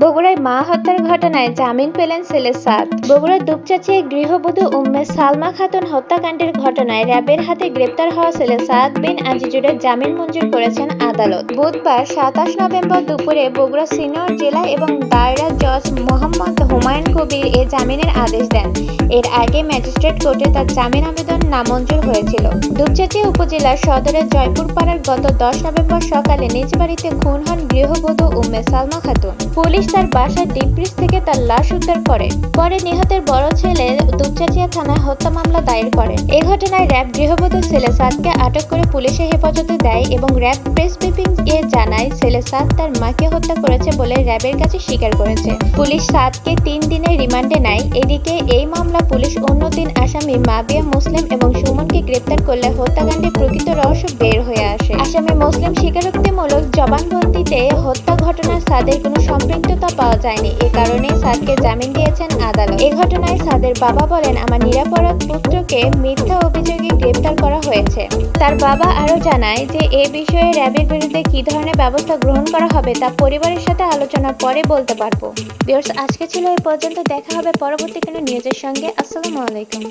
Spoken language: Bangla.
বগুড়ায় মা হত্যার ঘটনায় জামিন পেলেন ছেলে সাদ। বগুড়ার দুপচাচিয়ায় গৃহবধূ উম্মে সালমা খাতুন হত্যাকাণ্ডের ঘটনায় র্যাবের হাতে গ্রেপ্তার হওয়া ছেলে সাদ বিন আজিজুরের জামিন মঞ্জুর করেছেন আদালত। বুধবার ২৭ নভেম্বর দুপুরে বগুড়া সিনিয়র জেলা এবং দায়রা জজ মোহাম্মদ হুমায়ুন কবির এ জামিনের আদেশ দেন। এর আগে ম্যাজিস্ট্রেট কোর্টে তার জামিন আবেদন নামঞ্জুর হয়েছিল। দুপচাচিয়া উপজেলার সদরের জয়পুরপাড়ার গত ১০ নভেম্বর সকালে নিজ বাড়িতে খুন হন গৃহবধূ উম্মে সালমা খাতুন। পুলিশ তার বাসার ডিপব্রিজ থেকে তার লাশ উদ্ধার করে। পরে নিহতের বড় ছেলে দুপচাচিয়া থানায় হত্যা মামলা দায়ের করেন। এই ঘটনায় র্যাব গৃহবধূ ছেলে সাদকে আটক করে পুলিশের হেফাজতে দেয় এবং র্যাব প্রেস ব্রিফিং এ জানায় ছেলে সাদ তার মাকে হত্যা করেছে বলে র্যাবের কাছে স্বীকার করেছে। পুলিশ সাদকে ৩ দিনের রিমান্ডে নেয়। এদিকে এই মামলা পুলিশ অন্য ৩ আসামি মাবিয়া মুসলিম এবং সুমনকে গ্রেপ্তার করলে হত্যাকাণ্ডের প্রকৃত রহস্য বের হয়ে আসে। আসামি মুসলিম স্বীকারোক্তিমূলক জবানবন্দিতে হত্যা ঘটনায় সাদের কোনো সম্পৃক্ততা পাওয়া যায়নি। এ কারণে সাদকে জামিন দিয়েছেন আদালত। এ ঘটনায় সাদের বাবা বলেন, আমার নিরপরাধ পুত্রকে মিথ্যা অভিযোগে গ্রেপ্তার করা হয়েছে। তার বাবা আরও জানায় যে এ বিষয়ে র্যাবের বিরুদ্ধে কী ধরনের ব্যবস্থা গ্রহণ করা হবে তা পরিবারের সাথে আলোচনার পরে বলতে পারবো। ভিউয়ার্স, আজকে ছিল এই পর্যন্ত। দেখা হবে পরবর্তী কোনো নিউজের সঙ্গে। আসসালামু আলাইকুম।